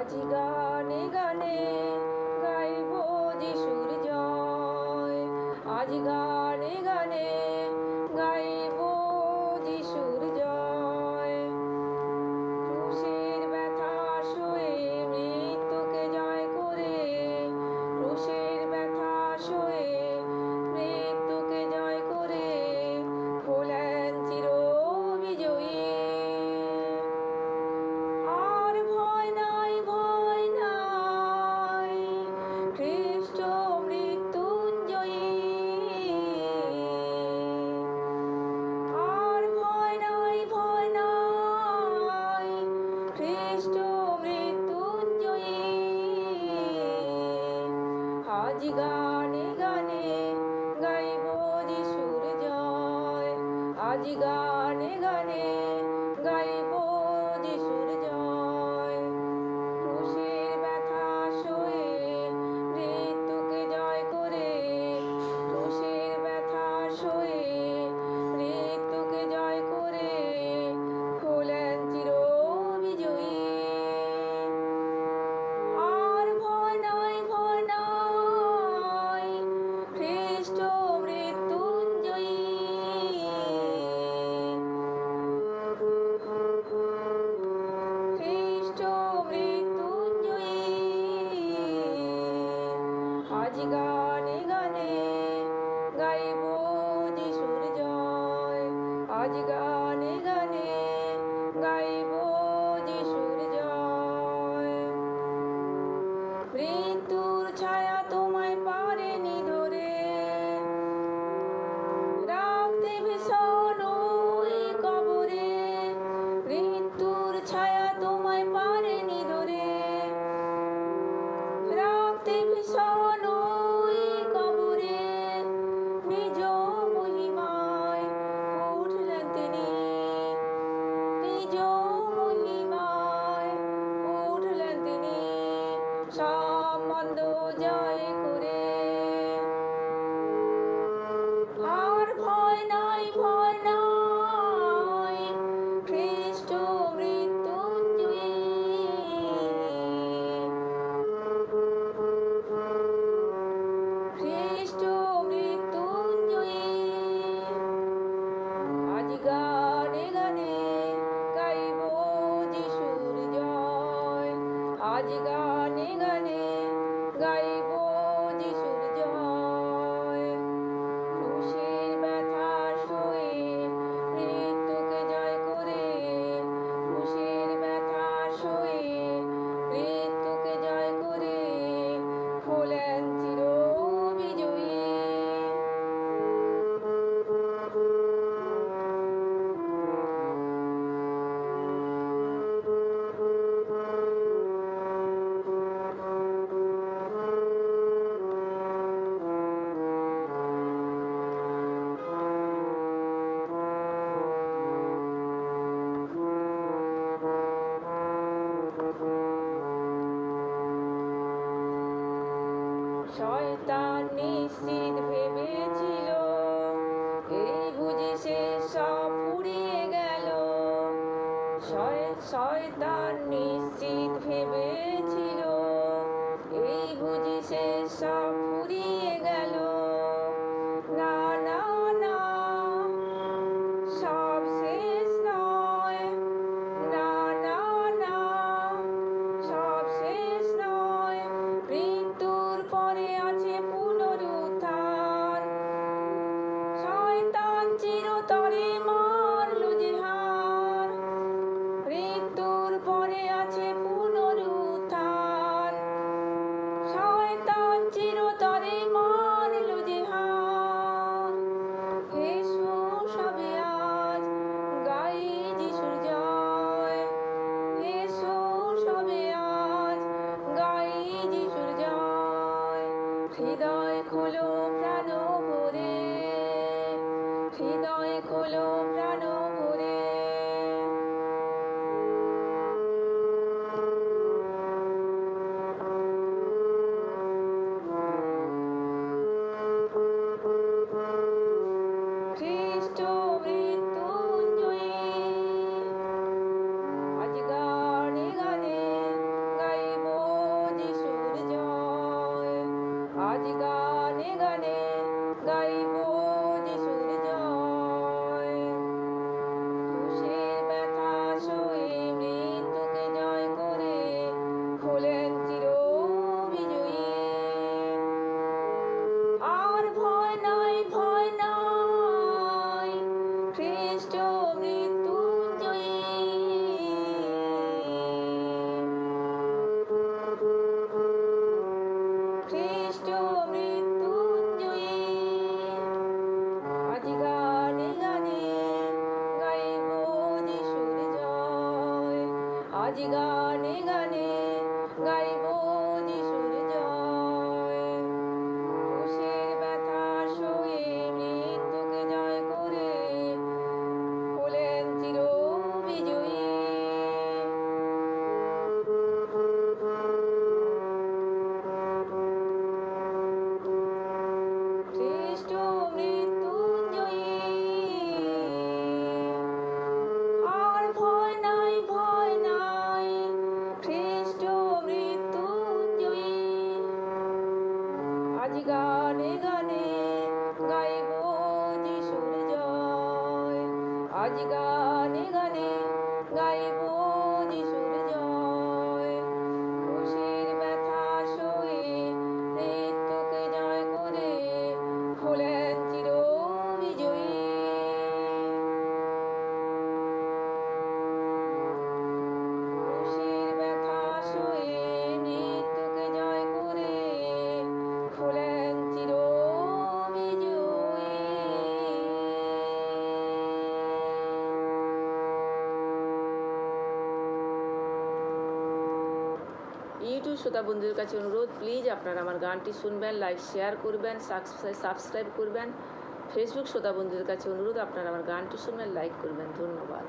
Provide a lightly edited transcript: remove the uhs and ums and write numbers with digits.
আজি গানে গানে গাইব যিশুর জয়। আজি গানে গানে গাইব যিশুর জয়। ক্রুশের ব্যথা সয়ে মৃত্যুকে জয় করে, ক্রুশের ব্যথা সয়ে মৃত্যুকে জয় করে হলেন চির বিজয়ী। আর ভয় নাই, ভয় নাই, খ্রিস্ট মৃত্যুঞ্জয়ী। আর ভয় নাই, ভয় নাই, খ্রিস্ট মৃত্যুঞ্জয়ী। আজি গানে গানে গাইব যিশুর জয়। আজি গানে গানে গাইব যিশুর জয়। ক্রুশের ব্যথা সয়ে মৃত্যুকে জয় করে, ক্রুশের ব্যথা সয়ে মৃত্যুকে জয় করে হলেন চির বিজয়ী। আর ভয় নাই, ভয় নাই, খ্রিস্ট মৃত্যুঞ্জয়ী। খ্রিস্ট মৃত্যুঞ্জয়ী। আজি গানে গানে গাইব যিশুর জয়। আজি গানে গানে গাইব যিশুর জয়। মৃত্যুর ছায়া তোমায় পারেনি ধরে, রাখতে ভীষণ ওই কবরে। মৃত্যুর ছায়া তোমায় পারেনি ধরে, রাখতে ভীষণ ওই কবরে। নিজ মহিমায় উঠলেন তিনি, নিজ মহিমায় উঠলেন তিনি সব মন্দ জয় করে। আর ভয় নাই, ভয় নাই, খ্রিস্ট মৃত্যুঞ্জয়ী। খ্রিস্ট মৃত্যুঞ্জয়ী। আজি গানে গানে গাইব যিশুর জয়। আজি গানে গানে গাইব যিশুর জয়। ক্রুশের ব্যথা সয়ে মৃত্যুকে জয় করে, ক্রুশের ব্যথা সয়ে মৃত্যুকে জয় করে হলেন চির বিজয়ী। শয়তান নিশ্চিত ভেবেছিল এই বুঝি সে সব ফুরিয়ে গেল। শয়তান নিশ্চিত ভেবেছিল এই বুঝি সে সব ফুরিয়ে গেল। না না না, সব শেষ নয়। না না না, সব শেষ নয়। মৃত্যুর পরে আছে পুনরুত্থান। শয়তান চিরতরে মারল যে হার। মৃত্যুর পরে আছে পুনরুত্থান। শয়তান চিরতরে মারল আজ গানে গানে গাইব যিশুর জয়। ক্রুশের ব্যথা সয়ে মৃত্যুকে জয় করে হলেন চির বিজয়ী। খ্রিস্ট মৃত্যুঞ্জয়ী, আর ভয় নাই ভয় নাই, খ্রিস্ট মৃত্যুঞ্জয়ী। আজ গানে গানে গাইব যিশুর জয়। আজ গানে গানে গাইব যিশুর জয়। ক্রুশের ব্যথা সয়ে মৃত্যুকে জয় করে হলেন চির বিজয়ী। ক্রুশের ব্যথা সয়ে মৃত্যুকে জয় করে হলেন চির বিজয়ী। ইউটিউব শ্রোতা বন্ধুদের কাছে অনুরোধ, প্লিজ আপনারা আমার গানটি শুনবেন, লাইক শেয়ার করবেন, সাবস্ক্রাইব করবেন। ফেসবুক শ্রোতা বন্ধুদের কাছে অনুরোধ, আপনারা আমার গানটি শুনবেন, লাইক করবেন। ধন্যবাদ।